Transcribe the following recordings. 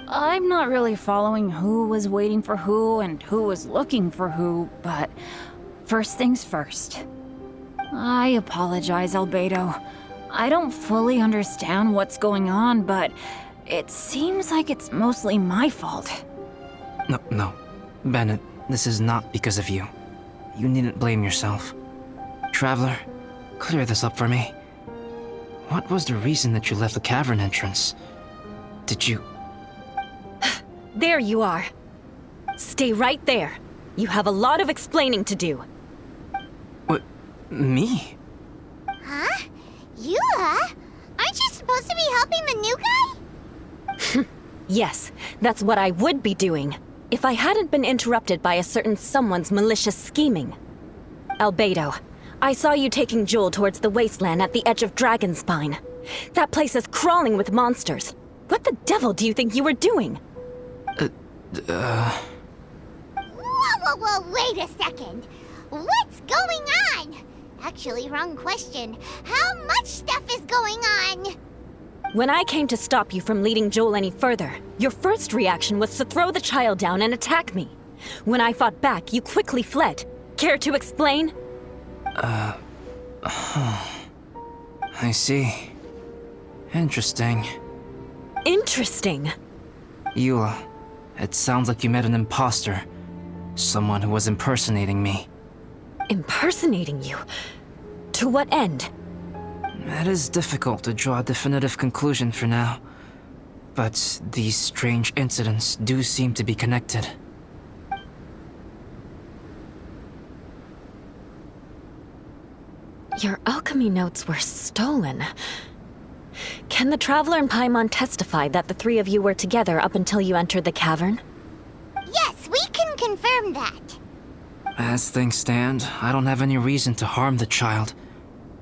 I'm not really following who was waiting for who and who was looking for who, but first things first. I apologize, Albedo. I don't fully understand what's going on, but it seems like it's mostly my fault. No. Bennett, this is not because of you. You needn't blame yourself. Traveler, clear this up for me. What was the reason that you left the cavern entrance? Did you... There you are. Stay right there. You have a lot of explaining to do. What? Me? Huh? Eula? Aren't you supposed to be helping the new guy? Yes, that's what I would be doing, if I hadn't been interrupted by a certain someone's malicious scheming. Albedo, I saw you taking Joel towards the wasteland at the edge of Dragonspine. That place is crawling with monsters. What the devil do you think you were doing? Whoa, wait a second. What's going on? Actually, wrong question. How much stuff is going on? When I came to stop you from leading Joel any further, your first reaction was to throw the child down and attack me. When I fought back, you quickly fled. Care to explain? I see. Interesting. Interesting. Eula, it sounds like you met an imposter. Someone who was impersonating me. Impersonating you? To what end? It is difficult to draw a definitive conclusion for now. But these strange incidents do seem to be connected. Your alchemy notes were stolen. Can the Traveler and Paimon testify that the three of you were together up until you entered the cavern? Yes, we can confirm that. As things stand, I don't have any reason to harm the child.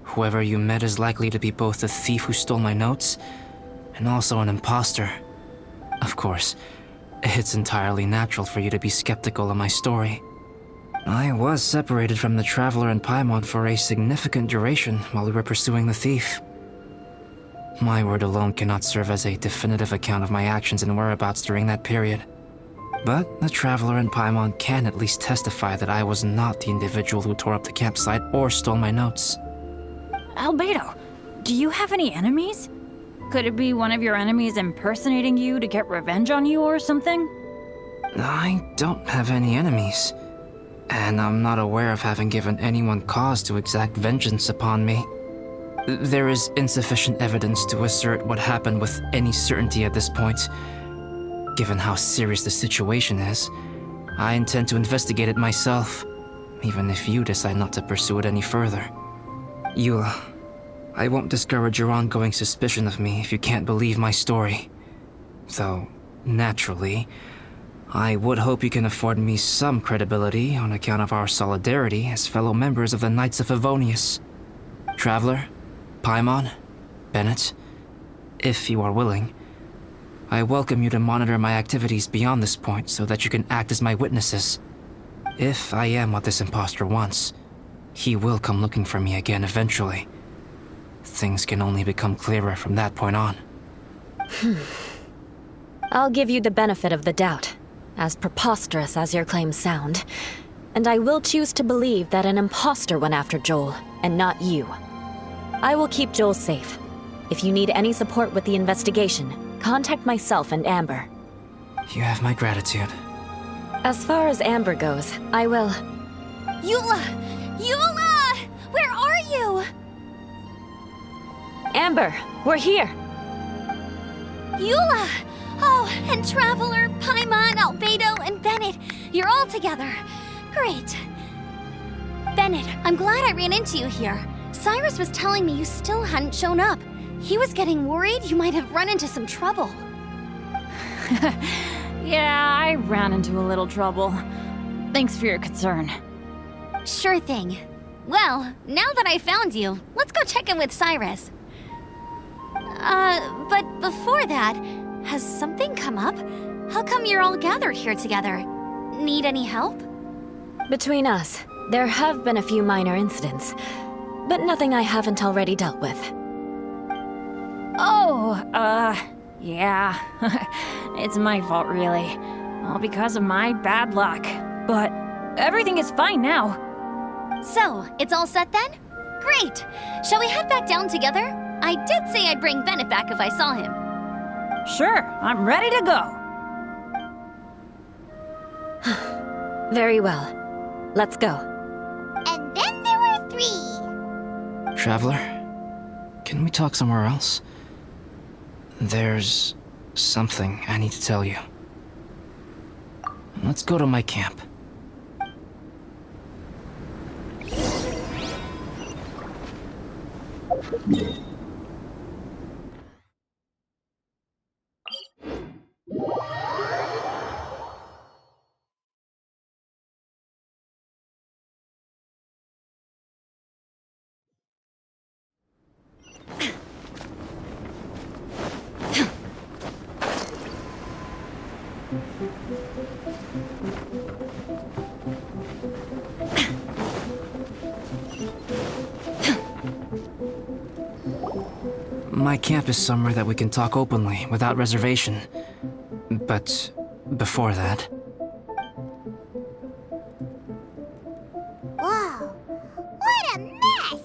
Whoever you met is likely to be both the thief who stole my notes and also an imposter. Of course, it's entirely natural for you to be skeptical of my story. I was separated from the Traveler and Paimon for a significant duration while we were pursuing the thief. My word alone cannot serve as a definitive account of my actions and whereabouts during that period. But the Traveler and Paimon can at least testify that I was not the individual who tore up the campsite or stole my notes. Albedo, do you have any enemies? Could it be one of your enemies impersonating you to get revenge on you or something? I don't have any enemies. And I'm not aware of having given anyone cause to exact vengeance upon me. There is insufficient evidence to assert what happened with any certainty at this point. Given how serious the situation is, I intend to investigate it myself, even if you decide not to pursue it any further. Eula, I won't discourage your ongoing suspicion of me if you can't believe my story. Though, naturally, I would hope you can afford me some credibility on account of our solidarity as fellow members of the Knights of Favonius. Traveler, Paimon, Bennett, if you are willing, I welcome you to monitor my activities beyond this point so that you can act as my witnesses. If I am what this imposter wants, he will come looking for me again eventually. Things can only become clearer from that point on. I'll give you the benefit of the doubt, as preposterous as your claims sound. And I will choose to believe that an imposter went after Joel, and not you. I will keep Joel safe. If you need any support with the investigation, contact myself and Amber. You have my gratitude. As far as Amber goes, I will... Eula! Eula! Where are you? Amber, we're here! Eula! Oh, and Traveler, Paimon, Albedo, and Bennett. You're all together. Great. Bennett, I'm glad I ran into you here. Cyrus was telling me you still hadn't shown up. He was getting worried you might have run into some trouble. Yeah, I ran into a little trouble. Thanks for your concern. Sure thing. Well, now that I found you, let's go check in with Cyrus. But before that, has something come up? How come you're all gathered here together? Need any help? Between us, there have been a few minor incidents, but nothing I haven't already dealt with. Oh, Yeah, it's my fault, really. All because of my bad luck. But everything is fine now. So, it's all set then? Great! Shall we head back down together? I did say I'd bring Bennett back if I saw him. Sure, I'm ready to go. Very well. Let's go. And then there were 3. Traveler, can we talk somewhere else? There's something I need to tell you. Let's go to my camp. My camp is somewhere that we can talk openly, without reservation. But before that... Whoa! What a mess!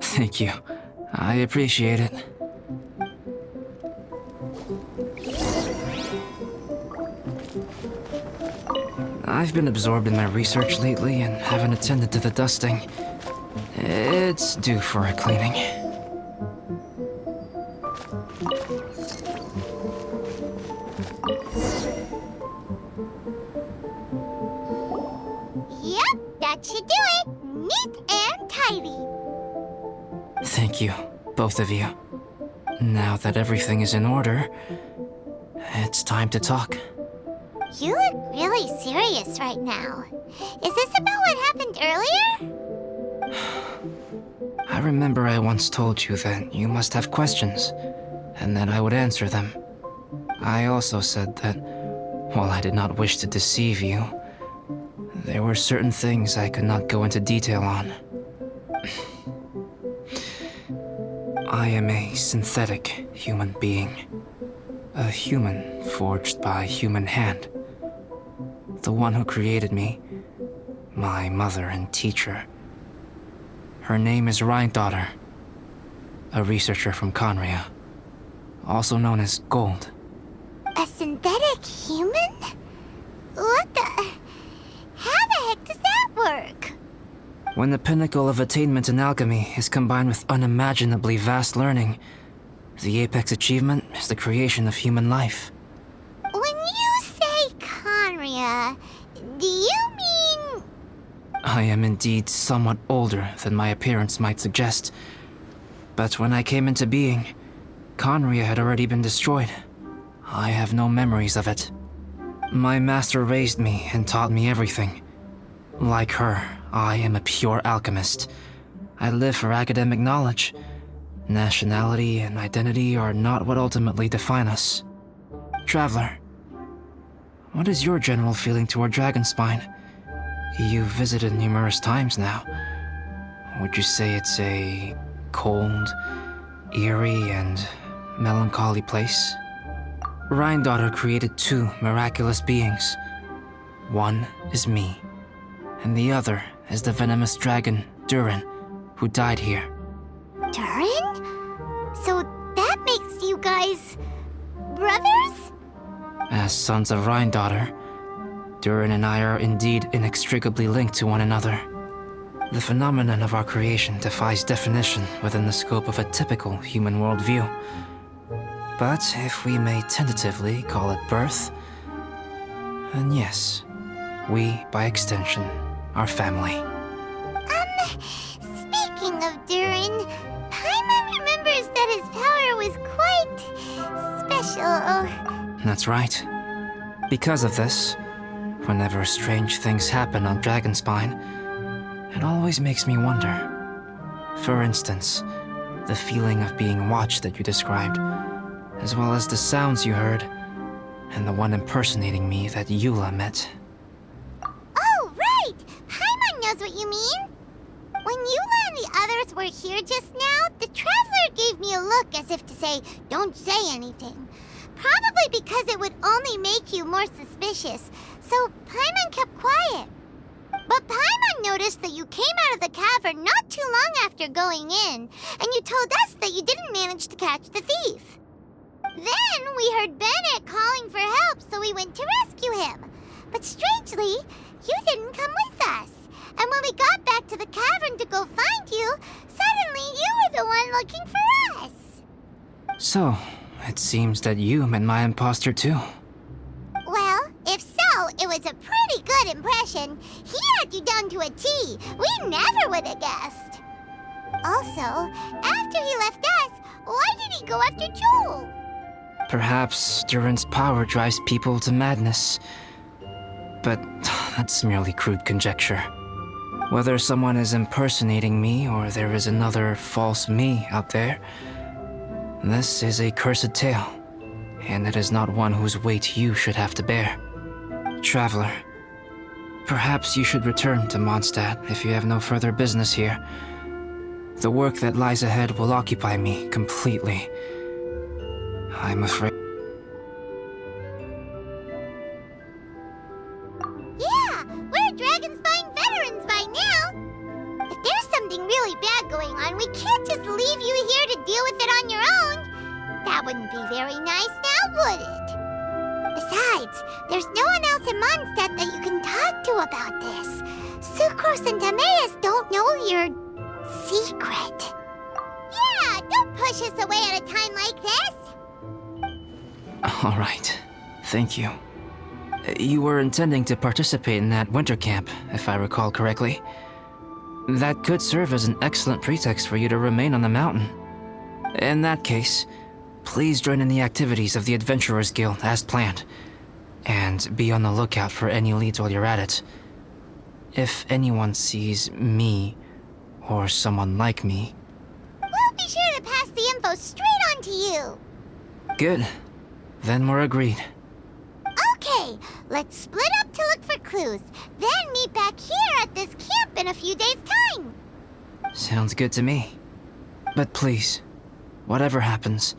Thank you. I appreciate it. I've been absorbed in my research lately and haven't attended to the dusting. It's due for a cleaning. Yep, that should do it. Neat and tidy. Thank you, both of you. Now that everything is in order, it's time to talk. You look really serious right now. Is this about what happened earlier? I remember I once told you that you must have questions, and that I would answer them. I also said that, while I did not wish to deceive you, there were certain things I could not go into detail on. I am a synthetic human being. A human forged by human hand. The one who created me, my mother and teacher. Her name is Rhine-daughter, a researcher from Conria, also known as Gold. A synthetic human? What the... How the heck does that work? When the pinnacle of attainment in alchemy is combined with unimaginably vast learning, the apex achievement is the creation of human life. When you say Conria, do you mean... I am indeed somewhat older than my appearance might suggest. But when I came into being, Conria had already been destroyed. I have no memories of it. My master raised me and taught me everything. Like her, I am a pure alchemist. I live for academic knowledge. Nationality and identity are not what ultimately define us. Traveler, what is your general feeling toward Dragonspine? You've visited numerous times now. Would you say it's a cold, eerie, and melancholy place? Rhine-daughter created 2 miraculous beings. One is me, and the other is the venomous dragon, Durin, who died here. Durin? So that makes you guys... brothers? As sons of Rhine-daughter, Durin and I are indeed inextricably linked to one another. The phenomenon of our creation defies definition within the scope of a typical human worldview. But if we may tentatively call it birth, then yes, we, by extension, are family. Speaking of Durin, Paimon remembers that his power was quite... special. That's right. Because of this, whenever strange things happen on Dragonspine, it always makes me wonder. For instance, the feeling of being watched that you described, as well as the sounds you heard, and the one impersonating me that Eula met. Oh, right! Paimon knows what you mean! When Eula and the others were here just now, the Traveler as if to say, don't say anything. Probably because it would only make you more suspicious, so Paimon kept quiet. But Paimon noticed that you came out of the cavern not too long after going in, and you told us that you didn't manage to catch the thief. Then we heard Bennett calling for help, so we went to rescue him. But strangely, you didn't come with us. And when we got back to the cavern to go find you, suddenly you were the one looking for us. So, it seems that you met my imposter too. Well, if so, it was a pretty good impression. He had you down to a T. We never would have guessed. Also, after he left us, why did he go after Joel? Perhaps Duran's power drives people to madness. But that's merely crude conjecture. Whether someone is impersonating me or there is another false me out there, this is a cursed tale, and it is not one whose weight you should have to bear. Traveler, perhaps you should return to Mondstadt if you have no further business here. The work that lies ahead will occupy me completely. I'm afraid... Yeah, we're Dragonspine veterans by now. If there's something really bad going on, we can't just leave you here to deal with it on your own. That wouldn't be very nice now, would it? Besides, there's no one else in Mondstadt that you can talk to about this. Sucrose and Timaeus don't know your secret. Yeah, don't push us away at a time like this. All right. Thank you. You were intending to participate in that winter camp, if I recall correctly. That could serve as an excellent pretext for you to remain on the mountain. In that case, please join in the activities of the Adventurers Guild as planned, and be on the lookout for any leads while you're at it. If anyone sees me, or someone like me... We'll be sure to pass the info straight on to you. Good. Then we're agreed. Okay, let's split up to look for clues, then meet back here at this camp in a few days' time. Sounds good to me. But please, whatever happens,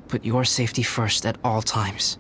put your safety first at all times.